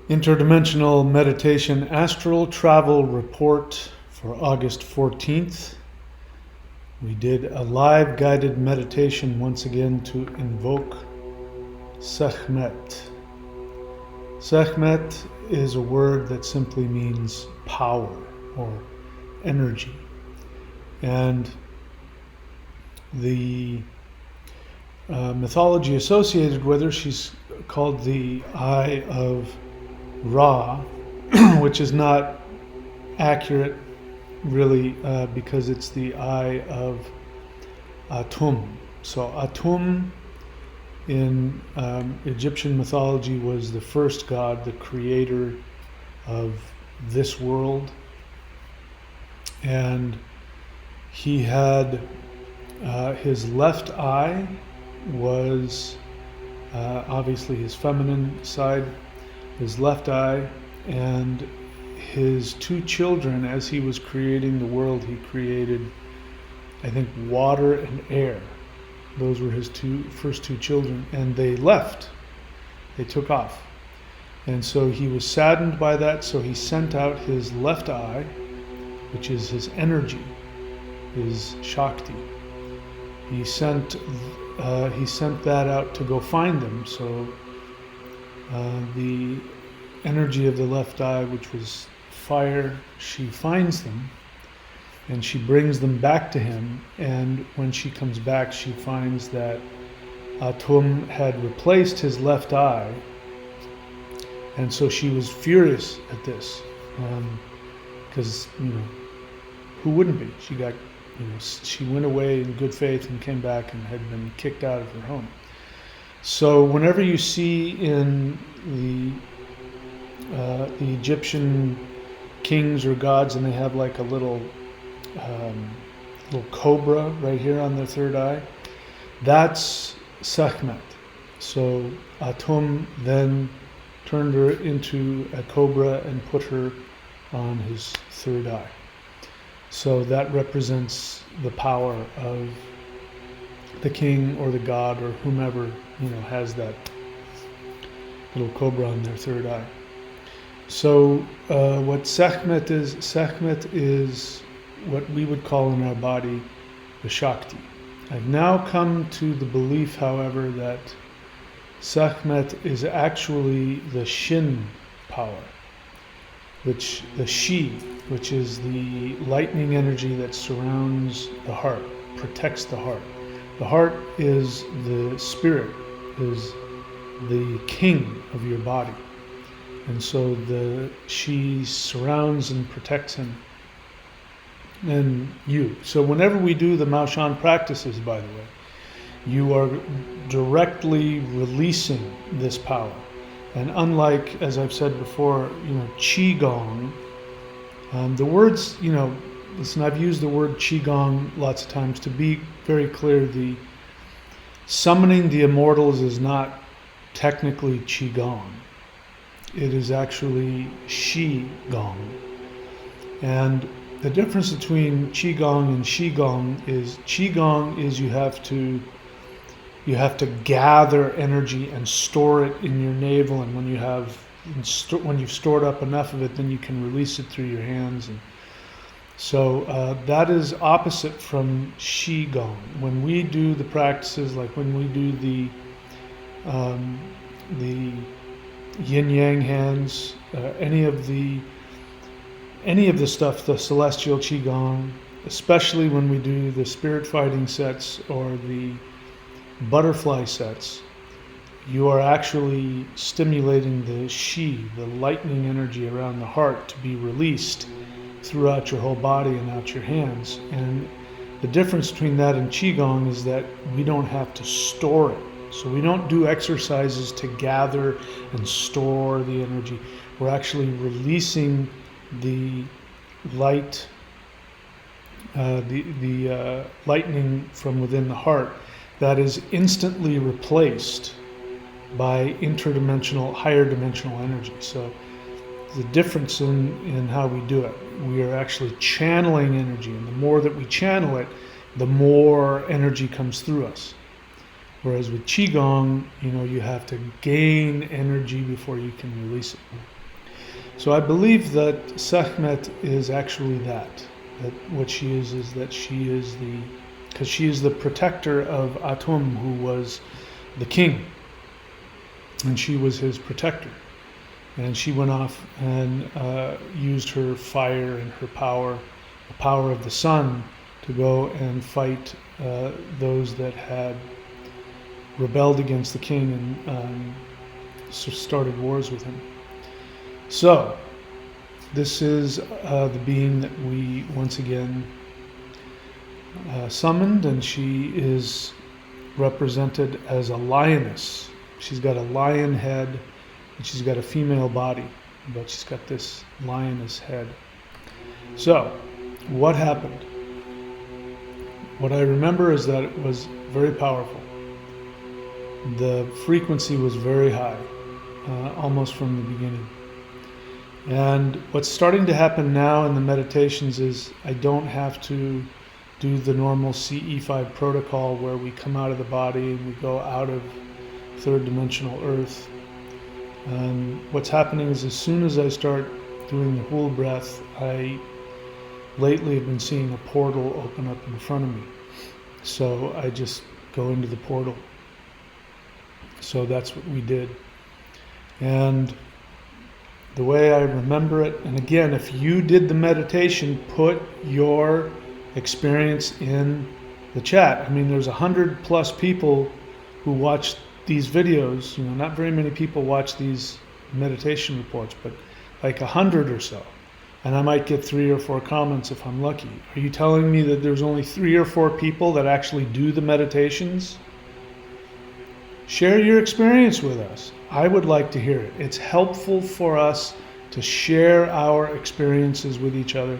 Interdimensional Meditation Astral Travel Report for August 14th. We did a live guided meditation once again to invoke Sekhmet. Sekhmet is a word that simply means power or energy. And the mythology associated with her, she's called the Eye of Ra, which is not accurate really because it's the eye of Atum. So Atum in Egyptian mythology was the first god, the creator of this world, and he had his left eye was obviously his feminine side, his left eye, and his two children. As he was creating the world, he created, I think, water and air. Those were his first two children, and they left. They took off. And so he was saddened by that, so he sent out his left eye, which is his energy, his Shakti. He sent that out to go find them. So the energy of the left eye, which was fire, she finds them and she brings them back to him. And when she comes back, she finds that Atum had replaced his left eye, and so she was furious at this because who wouldn't be? She got she went away in good faith and came back and had been kicked out of her home. So whenever you see in the Egyptian kings or gods, and they have like a little cobra right here on their third eye, that's Sekhmet. So Atum then turned her into a cobra and put her on his third eye. So that represents the power of the king or the god or whomever has that little cobra on their third eye. So what Sekhmet is what we would call in our body the Shakti. I've now come to the belief, however, that Sekhmet is actually the Shin power, which is the lightning energy that surrounds the heart, protects the heart. The heart is the spirit, is the king of your body. And so she surrounds and protects him and you. So whenever we do the Maoshan practices, by the way, you are directly releasing this power. And unlike, as I've said before, Qigong, the words, listen, I've used the word Qigong lots of times. To be very clear, the summoning the immortals is not technically Qigong. It is actually Shi-Gong. And the difference between Qigong and Shi-Gong is you have to gather energy and store it in your navel, and when you've stored up enough of it, then you can release it through your hands. And so that is opposite from Shi-Gong. When we do the practices, like when we do the yin-yang hands, any of the stuff, the celestial Qigong, especially when we do the spirit fighting sets or the butterfly sets, you are actually stimulating the Shi, the lightning energy around the heart, to be released throughout your whole body and out your hands. And the difference between that and Qigong is that we don't have to store it. So we don't do exercises to gather and store the energy. We're actually releasing the light, the lightning from within the heart that is instantly replaced by higher dimensional energy. So the difference in how we do it, we are actually channeling energy, and the more that we channel it, the more energy comes through us. Whereas with Qigong, you have to gain energy before you can release it. So I believe that Sekhmet is actually that what she is that she is because she is the protector of Atum, who was the king, and she was his protector. And she went off and used her fire and her power, the power of the sun, to go and fight those that had rebelled against the king and started wars with him. So, this is the being that we once again summoned, and she is represented as a lioness. She's got a lion head, and she's got a female body, but she's got this lioness head. So, what happened? What I remember is that it was very powerful. The frequency was very high, almost from the beginning. And what's starting to happen now in the meditations is I don't have to do the normal CE5 protocol where we come out of the body and we go out of third dimensional earth. What's happening is as soon as I start doing the whole breath, I lately have been seeing a portal open up in front of me. So I just go into the portal. So that's what we did. And the way I remember it, and again, if you did the meditation, put your experience in the chat. I mean, there's 100+ people who watch these videos. Not very many people watch these meditation reports, but like 100 or so. And I might get 3 or 4 comments if I'm lucky. Are you telling me that there's only 3 or 4 people that actually do the meditations? Share your experience with us. I would like to hear it. It's helpful for us to share our experiences with each other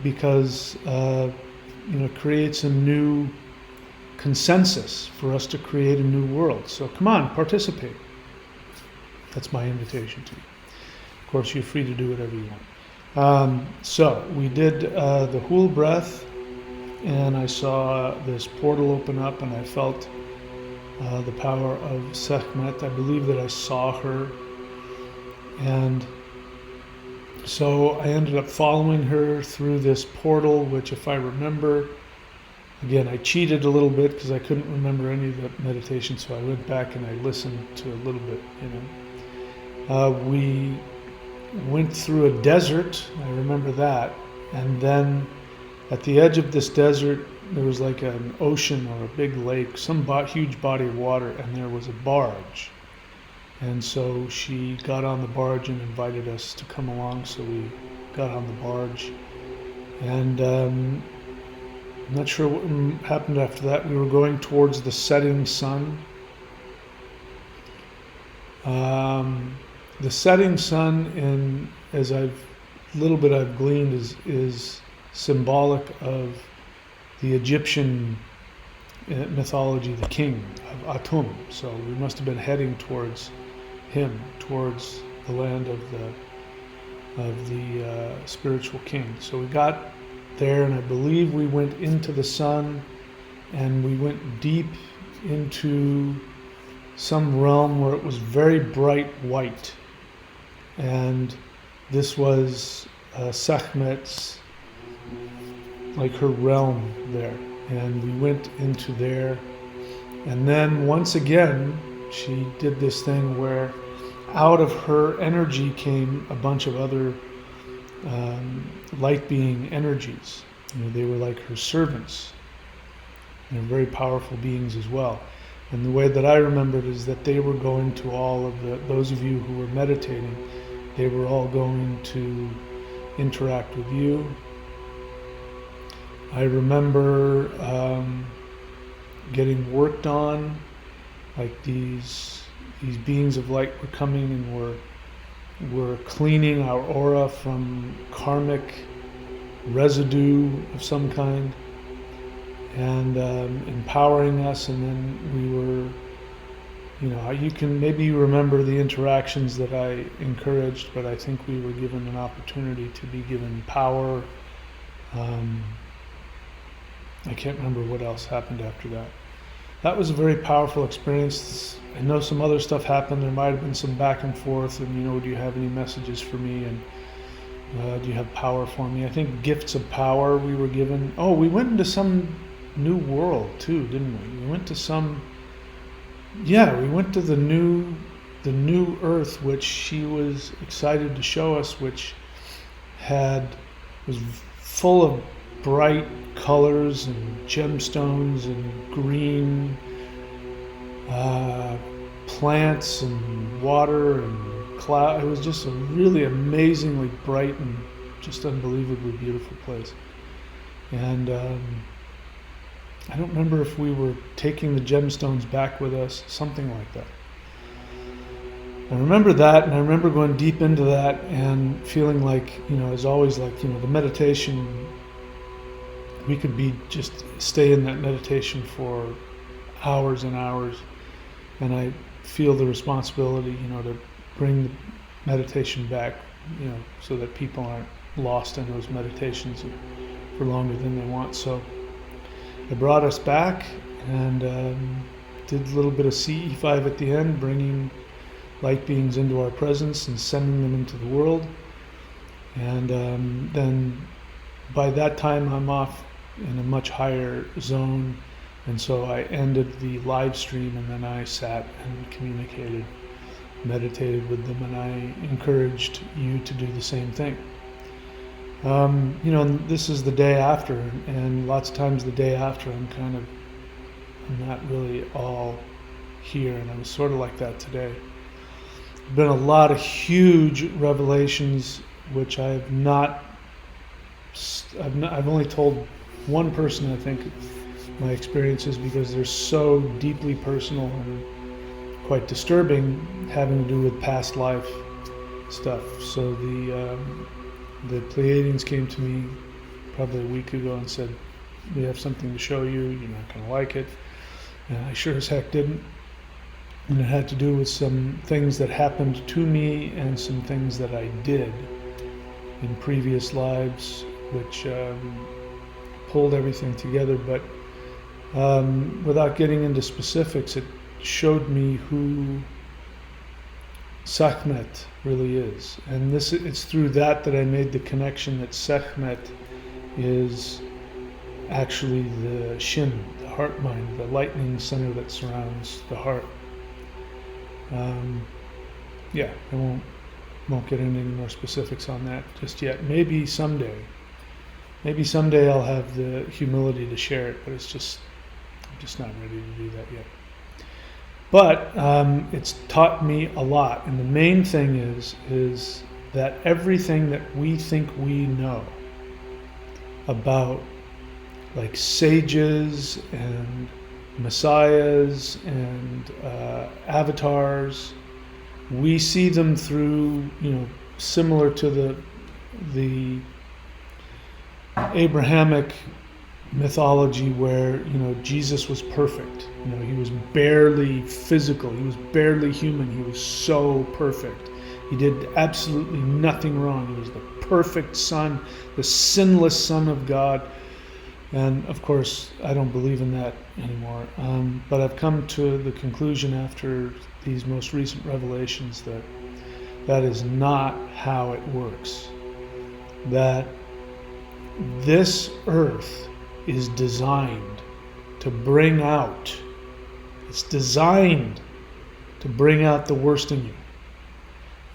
because it creates a new consensus for us to create a new world. So come on, participate. That's my invitation to you. Of course, you're free to do whatever you want. So we did the whole breath, and I saw this portal open up, and I felt the power of Sekhmet. I believe that I saw her, and so I ended up following her through this portal, which, if I remember, again, I cheated a little bit because I couldn't remember any of the meditation, so I went back and I listened to a little bit. We went through a desert, I remember that, and then at the edge of this desert there was like an ocean or a big lake, some huge body of water, and there was a barge. And so she got on the barge and invited us to come along, so we got on the barge. And I'm not sure what happened after that. We were going towards the setting sun. The setting sun, as I've gleaned, is symbolic of the Egyptian mythology, the king of Atum. So we must have been heading towards him, towards the land of the spiritual king. So we got there, and I believe we went into the sun, and we went deep into some realm where it was very bright white, and this was Sekhmet's, like her realm there, and we went into there, and then once again she did this thing where out of her energy came a bunch of other light being energies. They were like her servants. They're very powerful beings as well. And the way that I remembered is that they were going to all of those of you who were meditating, they were all going to interact with you. I remember getting worked on, like these beings of light were coming and were cleaning our aura from karmic residue of some kind, and empowering us. And then we were, you can maybe remember the interactions that I encouraged, but I think we were given an opportunity to be given power. I can't remember what else happened after that. that was a very powerful experience. I know some other stuff happened. There might have been some back and forth, and do you have any messages for me? And do you have power for me? I think gifts of power we were given. Oh, we went into some new world too, didn't we? We went to we went to the new Earth, which she was excited to show us, which was full of bright colors and gemstones and green plants and water and cloud. It was just a really amazingly bright and just unbelievably beautiful place. And I don't remember if we were taking the gemstones back with us, something like that. I remember that, and I remember going deep into that and feeling like, as always, like, the meditation, we could stay in that meditation for hours and hours. And I feel the responsibility, to bring the meditation back, so that people aren't lost in those meditations for longer than they want. So they brought us back and did a little bit of CE5 at the end, bringing light beings into our presence and sending them into the world. And then by that time I'm off in a much higher zone, and so I ended the live stream, and then I sat and meditated with them, and I encouraged you to do the same thing. This is the day after, and lots of times the day after I'm not really all here, and I was sort of like that today. Been a lot of huge revelations, which I've only told one person, I think, my experiences, because they're so deeply personal and quite disturbing, having to do with past life stuff. So the Pleiadians came to me probably a week ago and said, "We have something to show you. You're not going to like it." And I sure as heck didn't. And it had to do with some things that happened to me and some things that I did in previous lives, which pulled everything together. But without getting into specifics, it showed me who Sekhmet really is. And it's through that I made the connection that Sekhmet is actually the Shin, the heart mind, the lightning center that surrounds the heart. I won't get into any more specifics on that just yet. Maybe someday I'll have the humility to share it, but I'm just not ready to do that yet. But it's taught me a lot, and the main thing is that everything that we think we know about, like sages and messiahs and avatars, we see them through, similar to the Abrahamic mythology, where Jesus was perfect. He was barely physical, he was barely human, he was so perfect. He did absolutely nothing wrong. He was the perfect son, the sinless Son of God. And of course, I don't believe in that anymore. But I've come to the conclusion after these most recent revelations that is not how it works. That this earth is designed to bring out, it's designed to bring out the worst in you.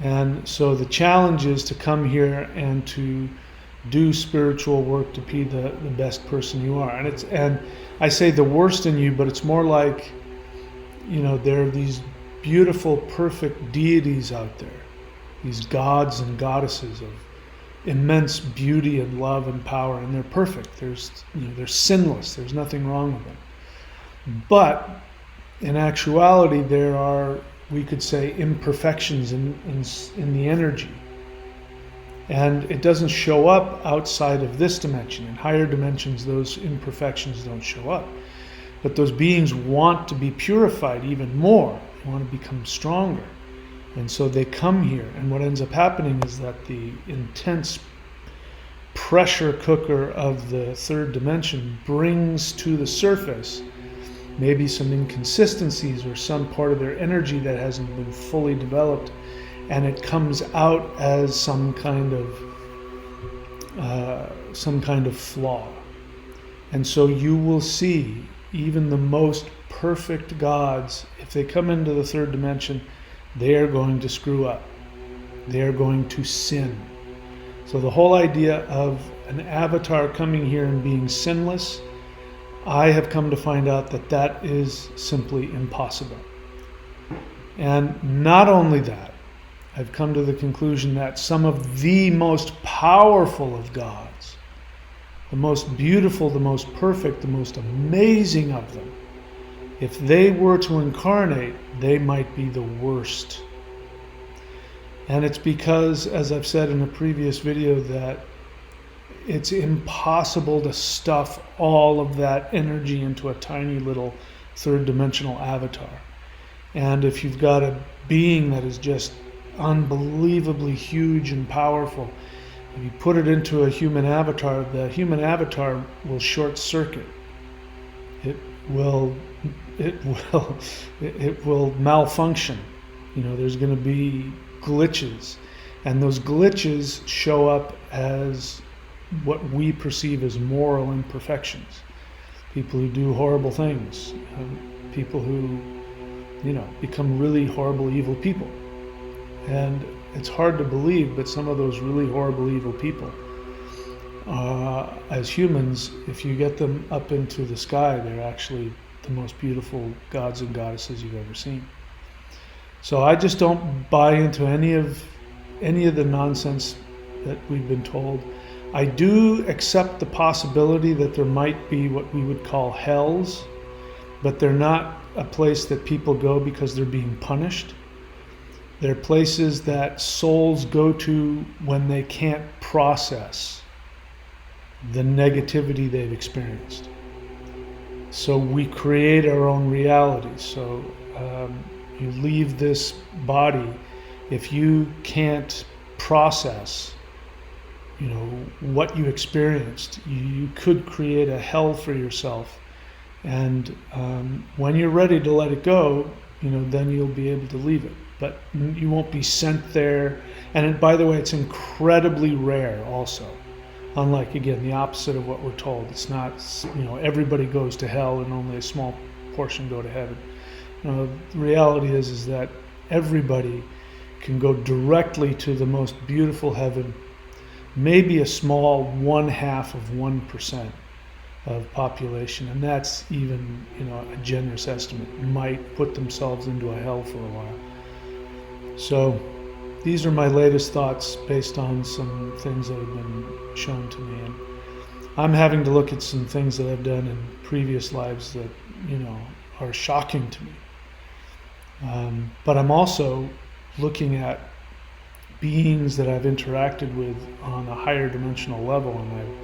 And so the challenge is to come here and to do spiritual work to be the best person you are. And I say the worst in you, but it's more like, there are these beautiful, perfect deities out there, these gods and goddesses of immense beauty and love and power, and they're perfect. They're sinless. There's nothing wrong with them. But in actuality, there are, we could say, imperfections in the energy. And it doesn't show up outside of this dimension. In higher dimensions, those imperfections don't show up. But those beings want to be purified even more. They want to become stronger. And so they come here. And what ends up happening is that the intense pressure cooker of the third dimension brings to the surface maybe some inconsistencies or some part of their energy that hasn't been fully developed, and it comes out as some kind of flaw. And so you will see even the most perfect gods, if they come into the third dimension, they are going to screw up. They are going to sin. So the whole idea of an avatar coming here and being sinless, I have come to find out that that is simply impossible. And not only that, I've come to the conclusion that some of the most powerful of gods, the most beautiful, the most perfect, the most amazing of them, if they were to incarnate, they might be the worst. And it's because, as I've said in a previous video, that it's impossible to stuff all of that energy into a tiny little third dimensional avatar. And if you've got a being that is just unbelievably huge and powerful, if you put it into a human avatar, the human avatar will short circuit. It will malfunction. There's going to be glitches, and those glitches show up as what we perceive as moral imperfections. People who do horrible things, people who, become really horrible, evil people. And it's hard to believe, but some of those really horrible, evil people, as humans, if you get them up into the sky, they're actually the most beautiful gods and goddesses you've ever seen. So I just don't buy into any of the nonsense that we've been told. I do accept the possibility that there might be what we would call hells, but they're not a place that people go because they're being punished. They're places that souls go to when they can't process the negativity they've experienced. So we create our own reality. So you leave this body, if you can't process what you experienced, you could create a hell for yourself. And when you're ready to let it go, then you'll be able to leave it. But you won't be sent there. And by the way, it's incredibly rare also. Unlike, again, the opposite of what we're told. It's not, everybody goes to hell and only a small portion go to heaven. The reality is that everybody can go directly to the most beautiful heaven. Maybe a small 1/2% of population, and that's even a generous estimate, might put themselves into a hell for a while. So these are my latest thoughts based on some things that have been shown to me, and I'm having to look at some things that I've done in previous lives that are shocking to me. But I'm also looking at beings that I've interacted with on a higher dimensional level, and I've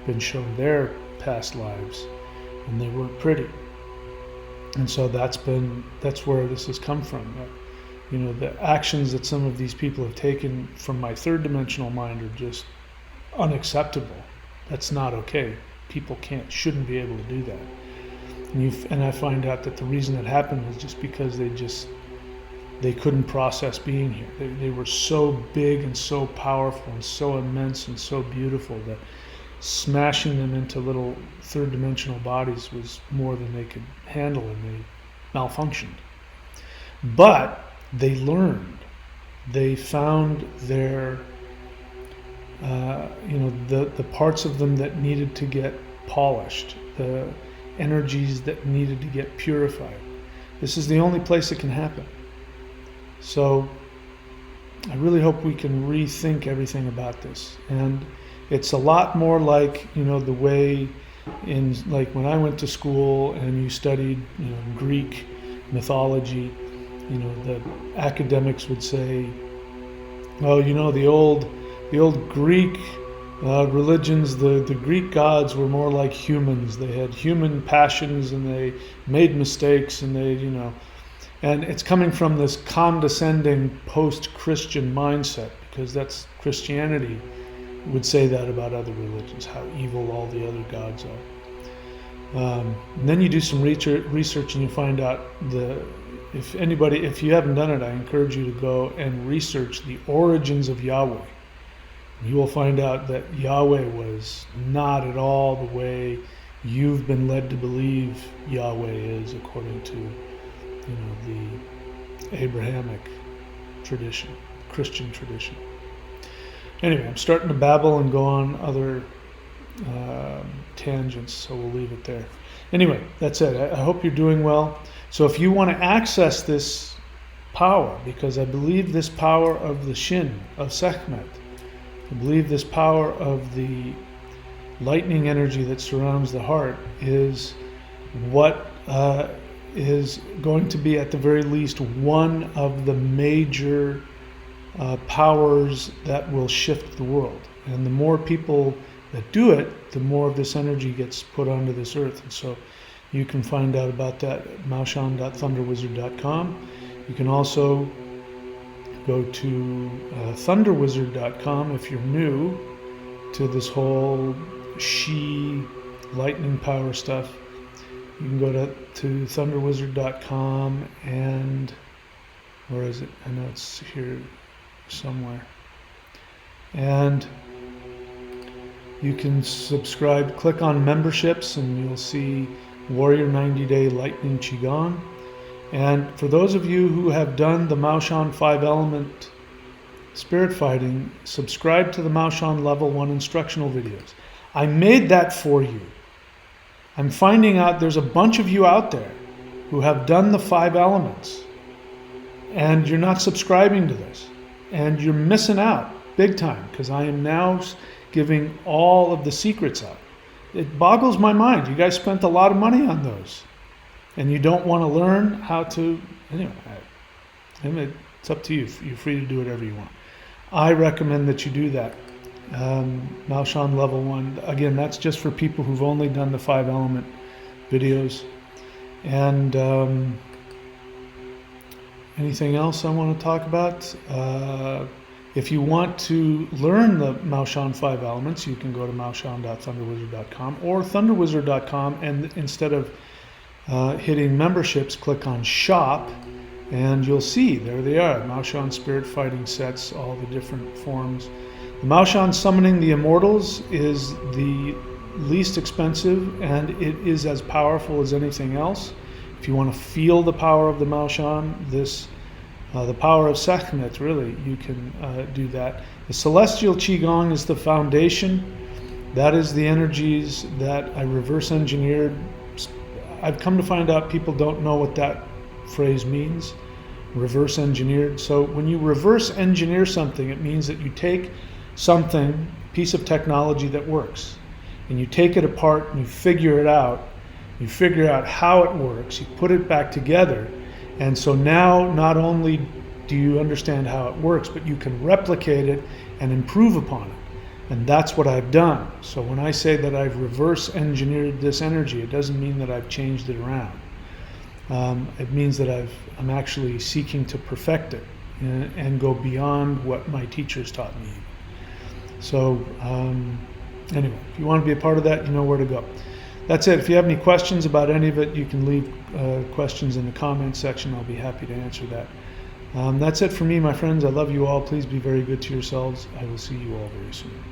been shown their past lives, and they weren't pretty. And so that's where this has come from. The actions that some of these people have taken from my third dimensional mind are just unacceptable. That's not okay. People shouldn't be able to do that. And I find out that the reason it happened was just because they couldn't process being here. They were so big and so powerful and so immense and so beautiful that smashing them into little third dimensional bodies was more than they could handle, and they malfunctioned. But they learned. They found their, the parts of them that needed to get polished, the energies that needed to get purified. This is the only place it can happen. So I really hope we can rethink everything about this. And it's a lot more like, the way like when I went to school and you studied, Greek mythology, the academics would say, oh, the old Greek religions, the Greek gods were more like humans. They had human passions and they made mistakes, and and it's coming from this condescending post-Christian mindset, because that's Christianity would say that about other religions, how evil all the other gods are. And then you do some research and you find out if you haven't done it, I encourage you to go and research the origins of Yahweh. You will find out that Yahweh was not at all the way you've been led to believe Yahweh is, according to the Abrahamic tradition, Christian tradition. Anyway, I'm starting to babble and go on other tangents, so we'll leave it there. Anyway, that's it. I hope you're doing well. So if you want to access this power, because I believe this power of the Shin, of Sekhmet, I believe this power of the lightning energy that surrounds the heart is what is going to be, at the very least, one of the major powers that will shift the world. And the more people that do it, the more of this energy gets put onto this earth. And so you can find out about that at maushan.thunderwizard.com. You can also go to thunderwizard.com if you're new to this whole Shi lightning power stuff. You can go to thunderwizard.com, and where is it? I know it's here somewhere. And you can subscribe, click on memberships, and you'll see Warrior 90-Day Lightning Qigong. And for those of you who have done the Maushan 5-element spirit fighting, subscribe to the Maushan Level 1 instructional videos. I made that for you. I'm finding out there's a bunch of you out there who have done the 5 elements, and you're not subscribing to this. And you're missing out big time, because I am now giving all of the secrets out. It boggles my mind. You guys spent a lot of money on those, and you don't want to learn how to. Anyway, it's up to you. You're free to do whatever you want. I recommend that you do that. Maushan Level 1. Again, that's just for people who've only done the 5-element videos. And anything else I want to talk about? If you want to learn the Maushan 5 elements, you can go to maushan.thunderwizard.com or thunderwizard.com, and instead of hitting memberships, click on shop, and you'll see there they are, Maushan spirit fighting sets, all the different forms. The Maushan Summoning the Immortals is the least expensive, and it is as powerful as anything else. If you want to feel the power of the Maushan, the power of Sekhmet, really, you can do that. The Celestial Qigong is the foundation. That is the energies that I reverse engineered. I've come to find out people don't know what that phrase means, reverse engineered. So when you reverse engineer something, it means that you take something, piece of technology that works, and you take it apart and you figure it out. You figure out how it works, you put it back together, and so now not only do you understand how it works, but you can replicate it and improve upon it. And that's what I've done. So when I say that I've reverse engineered this energy, it doesn't mean that I've changed it around. It means that I'm actually seeking to perfect it and go beyond what my teachers taught me. So anyway, if you want to be a part of that, you know where to go. That's it. If you have any questions about any of it, you can leave questions in the comments section. I'll be happy to answer that. That's it for me, my friends. I love you all. Please be very good to yourselves. I will see you all very soon.